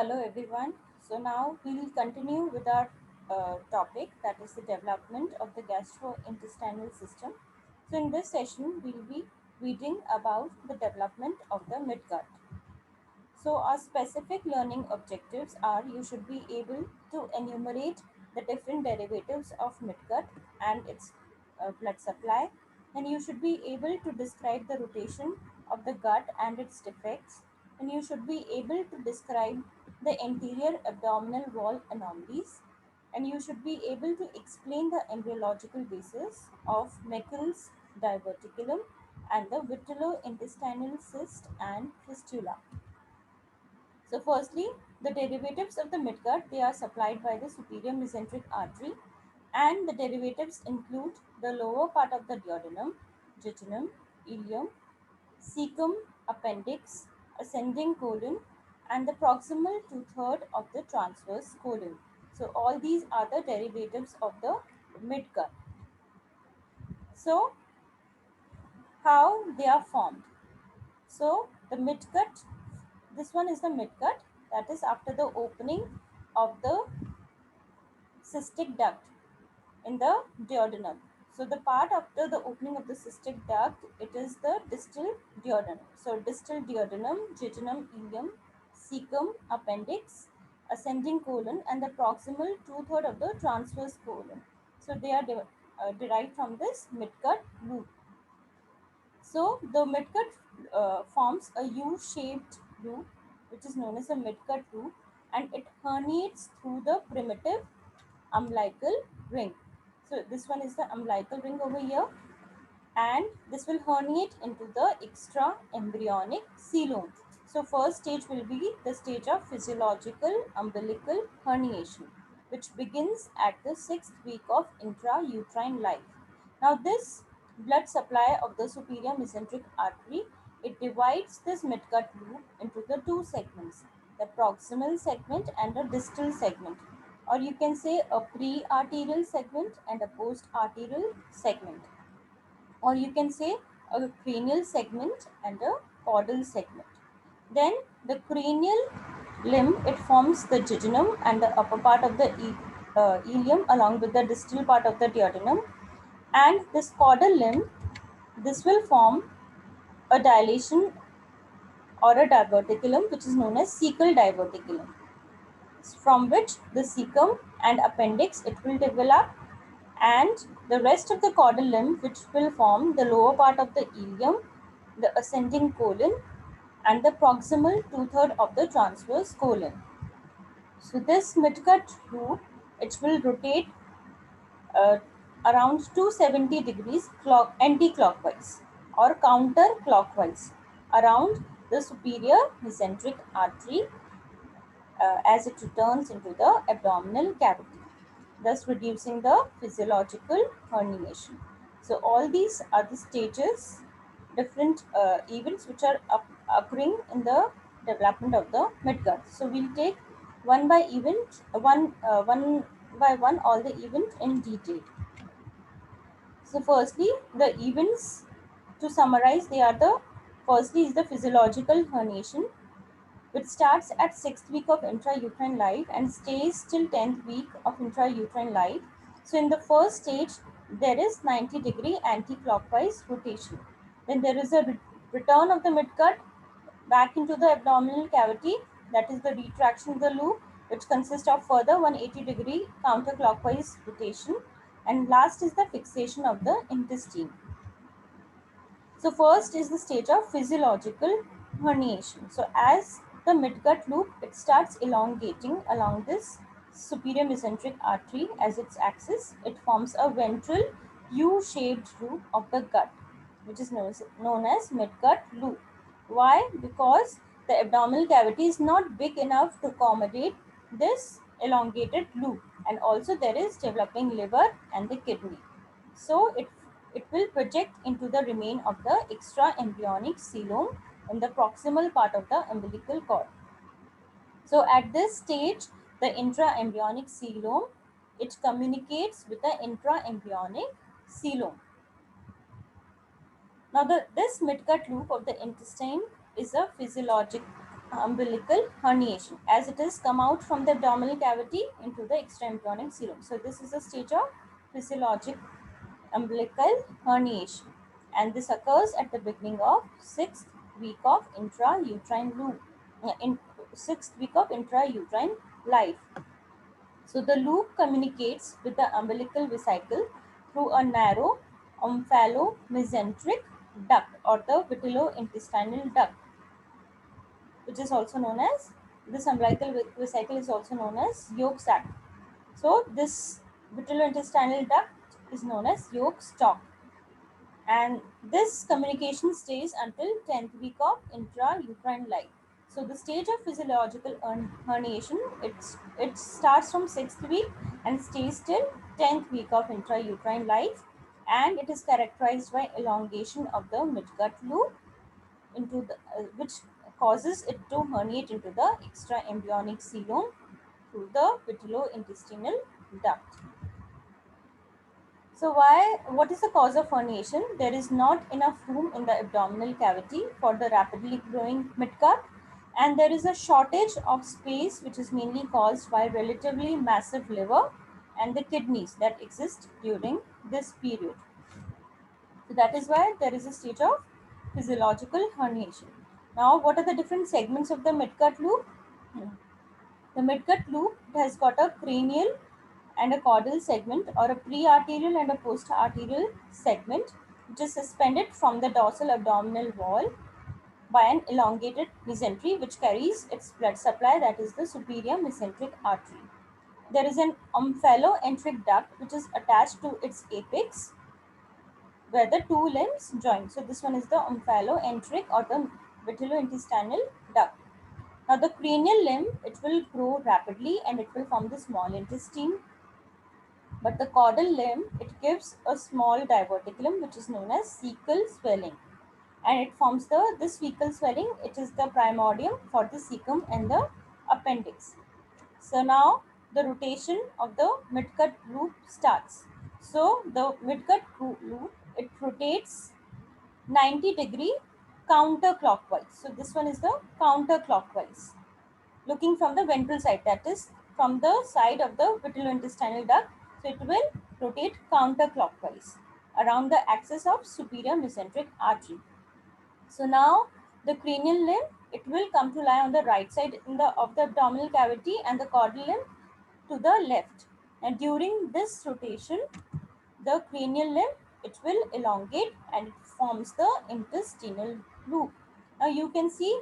Hello everyone. So now we will continue with our topic, that is the development of the gastrointestinal system. So in this session we will be reading about the development of the midgut. So our specific learning objectives are: you should be able to enumerate the different derivatives of midgut and its blood supply. And you should be able to describe the rotation of the gut and its defects. And you should be able to describe the anterior abdominal wall anomalies. And you should be able to explain the embryological basis of Meckel's diverticulum and the vitellointestinal cyst and fistula. So firstly, the derivatives of the midgut, they are supplied by the superior mesenteric artery, and the derivatives include the lower part of the duodenum, jejunum, ileum, cecum, appendix, ascending colon, and the proximal two-third of the transverse colon. So all these are the derivatives of the midgut. So how they are formed? So the midgut, this one is the midgut, that is after the opening of the cystic duct in the duodenum. So the part after the opening of the cystic duct, it is the distal duodenum. So distal duodenum, jejunum, ileum, cecum, appendix, ascending colon, and the proximal two-third of the transverse colon. So they are derived from this midgut loop. So the midgut forms a U-shaped loop, which is known as a midgut loop, and it herniates through the primitive umbilical ring. So this one is the umbilical ring over here, and this will herniate into the extra embryonic coelom. So first stage will be the stage of physiological umbilical herniation, which begins at the 6th week of intrauterine life. Now this blood supply of the superior mesenteric artery, it divides this midgut loop into the two segments, the proximal segment and a distal segment, or you can say a pre-arterial segment and a post-arterial segment, or you can say a cranial segment and a caudal segment. Then the cranial limb, it forms the jejunum and the upper part of the ileum along with the distal part of the duodenum, and this caudal limb, this will form a dilation or a diverticulum, which is known as cecal diverticulum, from which the cecum and appendix it will develop, and the rest of the caudal limb, which will form the lower part of the ileum, the ascending colon, and the proximal two-third of the transverse colon. So this midgut loop, it will rotate uh, around 270 degrees anti-clockwise or counterclockwise around the superior mesenteric artery as it returns into the abdominal cavity, thus reducing the physiological herniation. So all these are the stages, different events which are occurring in the development of the midgut. So we'll take one by one all the events in detail. So firstly, the events, to summarize, they are the: firstly is the physiological herniation, which starts at 6th week of intrauterine life and stays till 10th week of intrauterine life. So in the first stage, there is 90-degree anti-clockwise rotation. Then there is a return of the midgut back into the abdominal cavity, that is the retraction of the loop, which consists of further 180-degree counterclockwise rotation. And last is the fixation of the intestine. So first is the stage of physiological herniation. So as the midgut loop, it starts elongating along this superior mesenteric artery as its axis. It forms a ventral U-shaped loop of the gut, which is known as midgut loop. Why? Because the abdominal cavity is not big enough to accommodate this elongated loop, and also there is developing liver and the kidney. So it will project into the remain of the extra embryonic coelom in the proximal part of the umbilical cord. So at this stage, the intra-embryonic coelom, it communicates with the intra-embryonic coelom. Now this midgut loop of the intestine is a physiologic umbilical herniation, as it is come out from the abdominal cavity into the extraembryonic cilium. So this is a stage of physiologic umbilical herniation, and this occurs at the beginning of 6th week of intrauterine loop, in 6th week of intrauterine life. So the loop communicates with the umbilical vesicle through a narrow omphalomesenteric duct or the vitellointestinal duct, which is also known as, this umbilical vesicle is also known as yolk sac. So this vitellointestinal duct is known as yolk stalk, and this communication stays until 10th week of intrauterine life. So the stage of physiological herniation, it starts from 6th week and stays till 10th week of intrauterine life, and it is characterized by elongation of the midgut loop into the which causes it to herniate into the extraembryonic cilium through the vitellointestinal duct. So what is the cause of herniation? There is not enough room in the abdominal cavity for the rapidly growing midgut, and there is a shortage of space which is mainly caused by relatively massive liver and the kidneys that exist during this period. So that is why there is a stage of physiological herniation. Now, what are the different segments of the midgut loop? The midgut loop has got a cranial and a caudal segment, or a pre-arterial and a post-arterial segment, which is suspended from the dorsal abdominal wall by an elongated mesentery which carries its blood supply, that is the superior mesenteric artery. There is an omphaloenteric duct which is attached to its apex where the two limbs join. So this one is the omphaloenteric or the vitellointestinal duct. Now the cranial limb, it will grow rapidly and it will form the small intestine, but the caudal limb, it gives a small diverticulum which is known as cecal swelling, and it forms this fecal swelling, it is the primordium for the cecum and the appendix. So now the rotation of the midgut loop starts. So the midgut loop, it rotates 90-degree counterclockwise. So this one is the counterclockwise, looking from the ventral side, that is from the side of the vitellointestinal duct. So it will rotate counterclockwise around the axis of superior mesenteric artery. So now the cranial limb, it will come to lie on the right side of the abdominal cavity, and the caudal limb to the left. And during this rotation, the cranial limb, it will elongate and it forms the intestinal loop. Now you can see,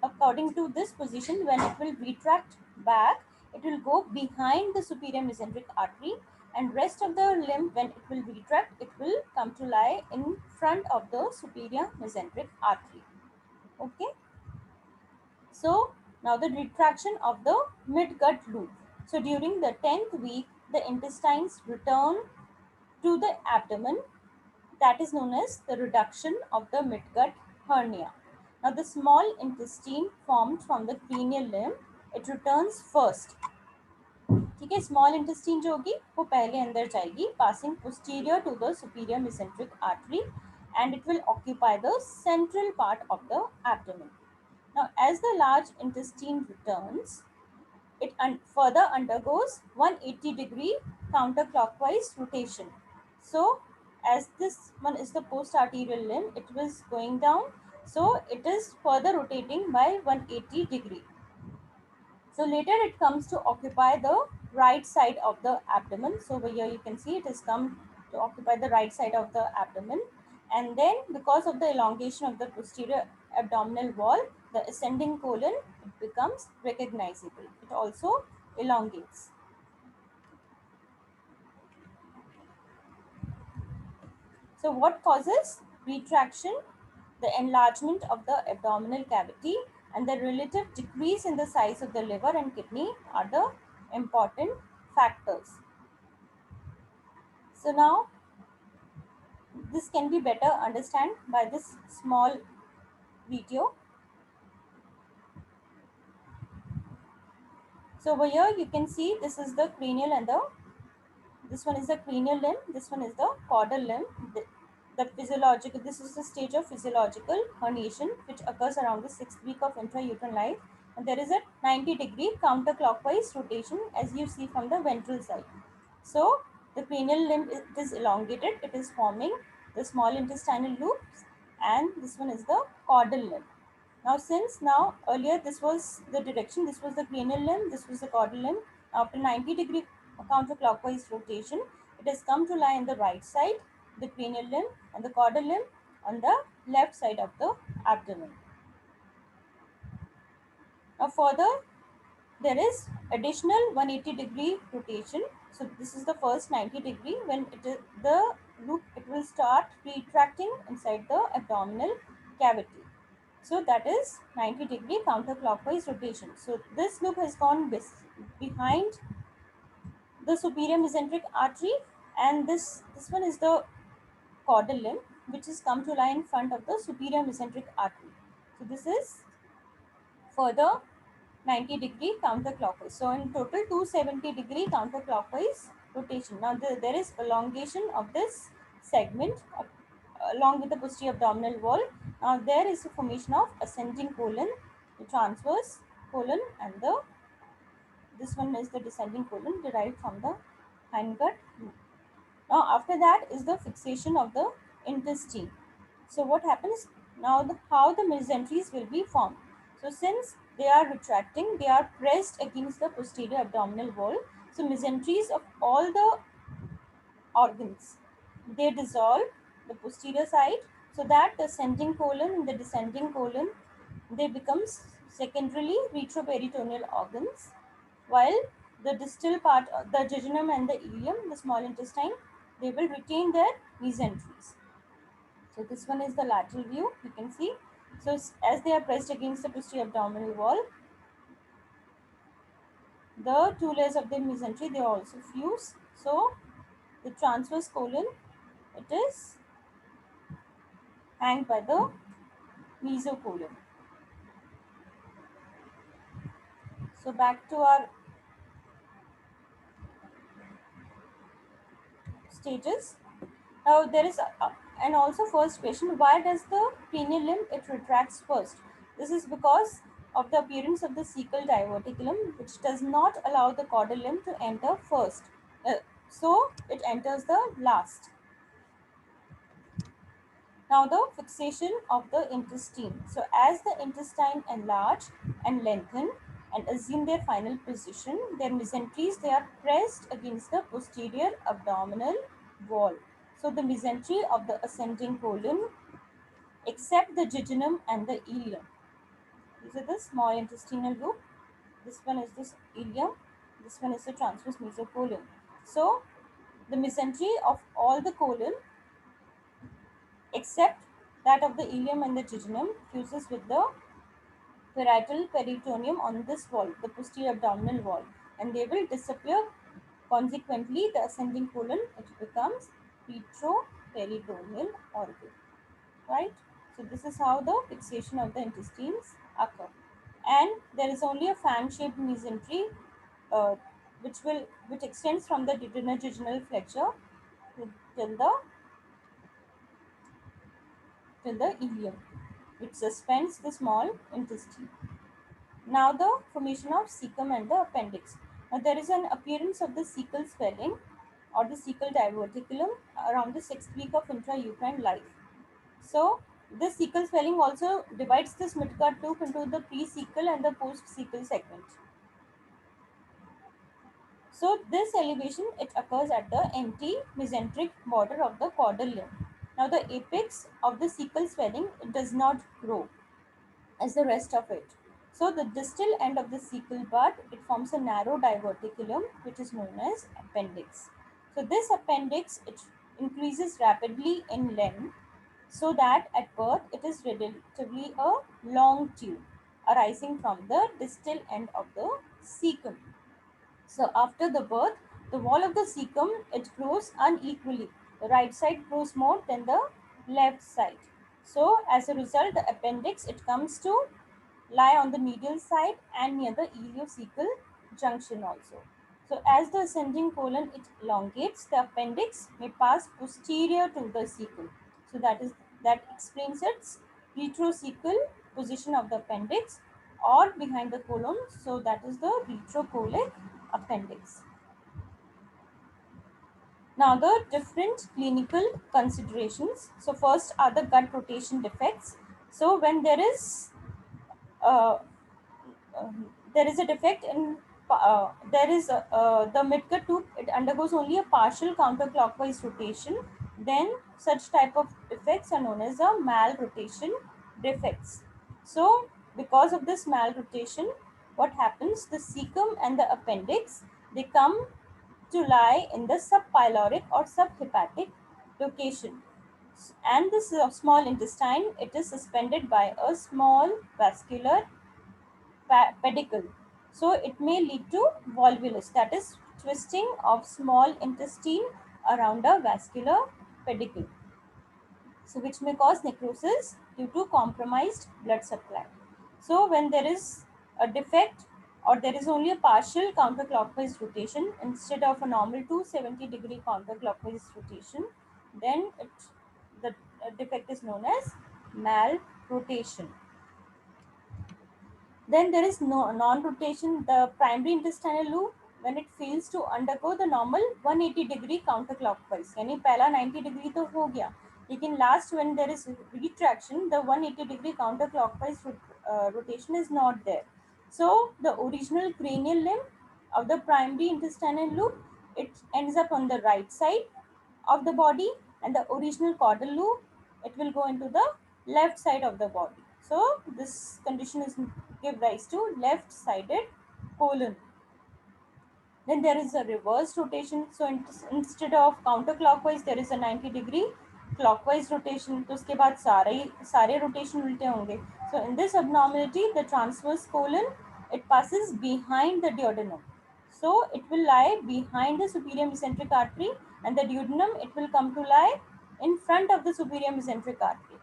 according to this position, when it will retract back, it will go behind the superior mesenteric artery, and rest of the limb, when it will retract, it will come to lie in front of the superior mesenteric artery. Okay. So now the retraction of the midgut loop. So during the 10th week, the intestines return to the abdomen, that is known as the reduction of the midgut hernia. Now the small intestine formed from the cranial limb, it returns first. ठीक है, small intestine जो होगी वो पहले अंदर जाएगी, passing posterior to the superior mesenteric artery, and it will occupy the central part of the abdomen. Now as the large intestine returns, it further undergoes 180-degree counterclockwise rotation. So as this one is the post-arterial limb, it was going down, so it is further rotating by 180-degree. So later it comes to occupy the right side of the abdomen. So over here you can see it has come to occupy the right side of the abdomen, and then because of the elongation of the posterior abdominal wall, the ascending colon, it becomes recognizable. It also elongates. So what causes retraction? The enlargement of the abdominal cavity and the relative decrease in the size of the liver and kidney are the important factors. So now this can be better understand by this small video. So over here you can see this is the cranial and this one is the cranial limb, this one is the caudal limb. The physiological, this is the stage of physiological herniation which occurs around the 6th week of intrauterine life, and there is a 90-degree counterclockwise rotation as you see from the ventral side. So the cranial limb is elongated, it is forming the small intestinal loops, and this one is the caudal limb. Now since now earlier this was the direction, this was the cranial limb, this was the caudal limb. After 90-degree counterclockwise rotation, it has come to lie in the right side, the cranial limb, and the caudal limb on the left side of the abdomen. Now further, there is additional 180-degree rotation. So this is the first 90-degree. When it is the loop, it will start retracting inside the abdominal cavity. So that is 90-degree counterclockwise rotation. So this loop has gone behind the superior mesenteric artery, and this one is the caudal limb which is come to lie in front of the superior mesenteric artery. So this is further 90-degree counterclockwise. So in total 270-degree counterclockwise rotation. Now there is elongation of this segment along with the posterior abdominal wall. Now there is a formation of ascending colon, the transverse colon, and the this one is the descending colon derived from the hindgut. Now after that is the fixation of the intestine. So what happens now, how the mesenteries will be formed. So since they are retracting, they are pressed against the posterior abdominal wall. So mesenteries of all the organs, they dissolve the posterior side, so that the ascending colon and the descending colon, they become secondarily retroperitoneal organs, while the distal part, the jejunum and the ileum, the small intestine, they will retain their mesenteries. So this one is the lateral view, you can see. So as they are pressed against the posterior abdominal wall, the two layers of the mesentery, they also fuse. So the transverse colon, it is hanged by the mesocolon. So back to our stages. Now there is and also first question, why does the cranial limb it retracts first? This is because of the appearance of the cecal diverticulum, which does not allow the caudal limb to enter first. So it enters the last. Now the fixation of the intestine. So as the intestine enlarge and lengthen and assume their final position, their mesenteries, they are pressed against the posterior abdominal wall. So the mesentery of the ascending colon, except the jejunum and the ileum. These are the small intestinal loop. This one is this ileum. This one is the transverse mesocolon. So the mesentery of all the colon, except that of the ileum and the jejunum, fuses with the parietal peritoneum on this wall, the posterior abdominal wall, and they will disappear. Consequently, the ascending colon, it becomes retroperitoneal organ, right? So this is how the fixation of the intestines occur. And there is only a fan-shaped mesentery, uh, which extends from the duodenojejunal flexure till the ileum, which suspends the small intestine. Now the formation of cecum and the appendix. Now there is an appearance of the cecal swelling or the cecal diverticulum around the 6th week of intrauterine life. So this cecal swelling also divides this midgut loop into the pre-cecal and the post-cecal segment. So this elevation, it occurs at the anti-mesenteric border of the caudal limb. Now the apex of the cecal swelling, it does not grow as the rest of it. So the distal end of the cecal bud, it forms a narrow diverticulum which is known as appendix. So this appendix, it increases rapidly in length, so that at birth it is relatively a long tube arising from the distal end of the cecum. So after the birth, the wall of the cecum, it grows unequally. The right side grows more than the left side. So as a result, the appendix, it comes to lie on the medial side and near the ileocecal junction also. So as the ascending colon, it elongates, the appendix may pass posterior to the cecum. So that explains its retrocecal position of the appendix or behind the colon. So that is the retrocolic appendix. Now the different clinical considerations. So first are the gut rotation defects. So when uh, uh, there is a defect in there is the midgut tube, it undergoes only a partial counterclockwise rotation, then such type of defects are known as the malrotation defects. So because of this malrotation, what happens, the cecum and the appendix, they come to lie in the subpyloric or subhepatic location, and this small intestine, it is suspended by a small vascular pedicle. So it may lead to volvulus, that is twisting of small intestine around a vascular pedicle. So which may cause necrosis due to compromised blood supply. So when there is a defect or there is only a partial counterclockwise rotation instead of a normal 270-degree counterclockwise rotation, then the defect is known as malrotation. Then there is no non-rotation, the primary intestinal loop, when it fails to undergo the normal 180-degree counterclockwise. यानी पहला 90 degree तो हो गया, लेकिन last when there is retraction, the 180-degree counterclockwise rotation is not there. So the original cranial limb of the primary intestinal loop, it ends up on the right side of the body, and the original caudal loop, it will go into the left side of the body. So this condition is give rise to left sided colon. Then there is a reverse rotation. So instead of counterclockwise, there is a 90-degree clockwise rotation. तो उसके बाद सारे rotation उल्टे होंगे. So in this abnormality, the transverse colon, it passes behind the duodenum. So it will lie behind the superior mesenteric artery, and the duodenum, it will come to lie in front of the superior mesenteric artery.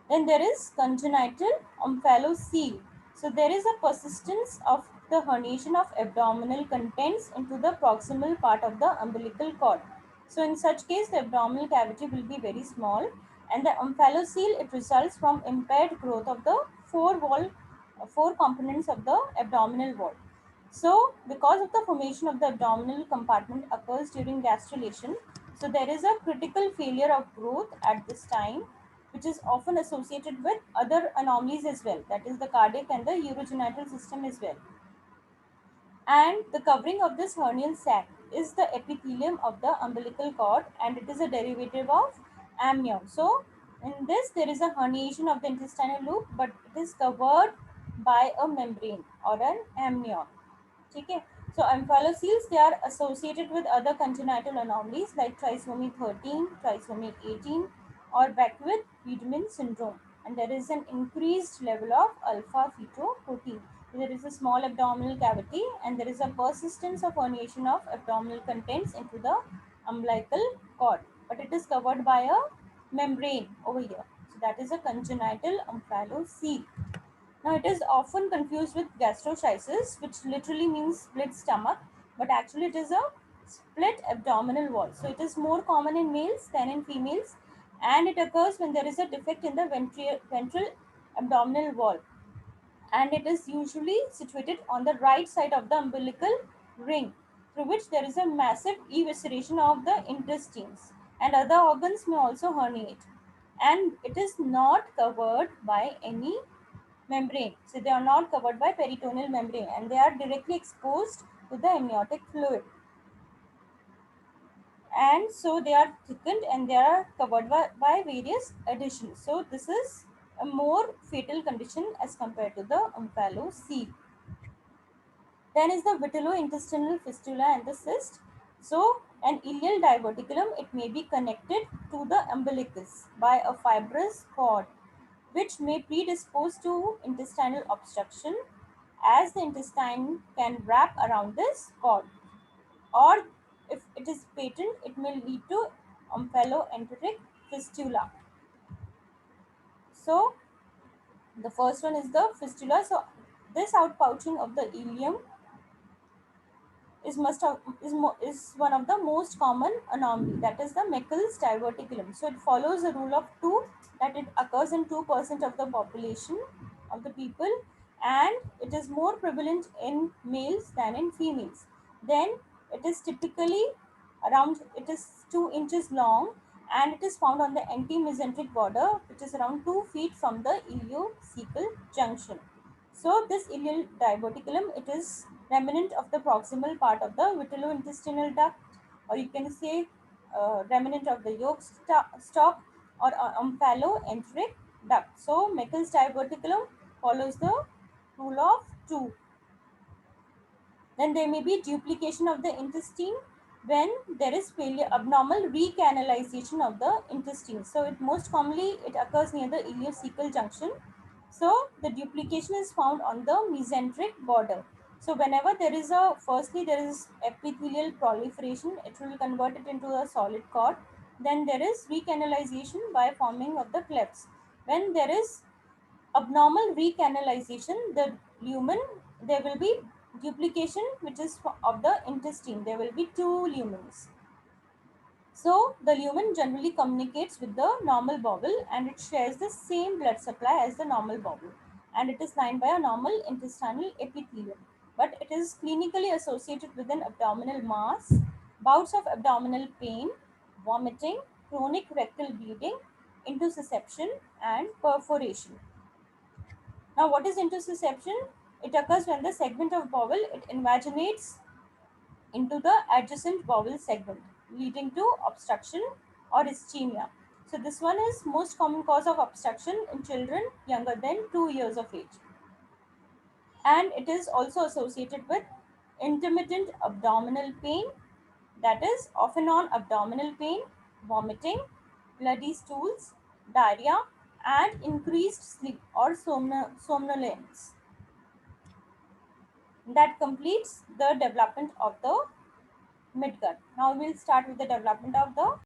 Then there is congenital omphalocele. So there is a persistence of the herniation of abdominal contents into the proximal part of the umbilical cord. So in such case, the abdominal cavity will be very small, and the omphalocele, it results from impaired growth of the four components of the abdominal wall. So because of the formation of the abdominal compartment occurs during gastrulation, so there is a critical failure of growth at this time, which is often associated with other anomalies as well, that is the cardiac and the urogenital system as well. And the covering of this hernial sac is the epithelium of the umbilical cord, and it is a derivative of amnion. So in this, there is a herniation of the intestinal loop, but it is covered by a membrane or an amnion. Okay. So omphalocele, they are associated with other congenital anomalies like trisomy 13, trisomy 18, or Beckwith-Wiedemann syndrome. And there is an increased level of alpha fetoprotein. There is a small abdominal cavity, and there is a persistence of herniation of abdominal contents into the umbilical cord, but it is covered by a membrane over here. So that is a congenital omphalocele. Now, it is often confused with gastroschisis, which literally means split stomach, but actually it is a split abdominal wall. So it is more common in males than in females, and it occurs when there is a defect in the ventral abdominal wall, and it is usually situated on the right side of the umbilical ring, through which there is a massive evisceration of the intestines, and other organs may also herniate, and it is not covered by any membrane. So they are not covered by peritoneal membrane, and they are directly exposed to the amniotic fluid. And so they are thickened, and they are covered by various adhesions. So this is a more fatal condition as compared to the omphalocele. Then is the vitellointestinal fistula and the cyst. So an ileal diverticulum, it may be connected to the umbilicus by a fibrous cord, which may predispose to intestinal obstruction, as the intestine can wrap around this cord, or if it is patent, it may lead to omphaloenteric fistula. So the first one is the fistula. So this outpouching of the ileum is one of the most common anomaly, that is the Meckel's diverticulum. So it follows a rule of two, that it occurs in 2% of the population of the people, and it is more prevalent in males than in females. Then it is typically around, it is 2 inches long, and it is found on the antemesenteric border, which is around 2 feet from the ileocecal junction. So this ileal diverticulum, it is remnant of the proximal part of the vitellointestinal duct, or you can say remnant of the yolk stalk, or omphaloenteric duct. So Meckel's diverticulum follows the rule of two. Then there may be duplication of the intestine when there is failure, abnormal recanalization of the intestine. So it most commonly it occurs near the ileocecal junction. So the duplication is found on the mesenteric border. So whenever there is a, firstly there is epithelial proliferation, it will convert it into a solid cord. Then there is recanalization by forming of the clefts. When there is abnormal recanalization, the lumen, there will be duplication which is of the intestine. There will be two lumens. So the lumen generally communicates with the normal bowel, and it shares the same blood supply as the normal bowel, and it is lined by a normal intestinal epithelium. But it is clinically associated with an abdominal mass, bouts of abdominal pain, vomiting, chronic rectal bleeding, intussusception, and perforation. Now, what is intussusception? It occurs when the segment of bowel it invaginates into the adjacent bowel segment, leading to obstruction or ischemia. So this one is most common cause of obstruction in children younger than 2 years of age. And it is also associated with intermittent abdominal pain, that is off and on abdominal pain, vomiting, bloody stools, diarrhea, and increased sleep or somnolence. That completes the development of the midgut. Now we'll start with the development of the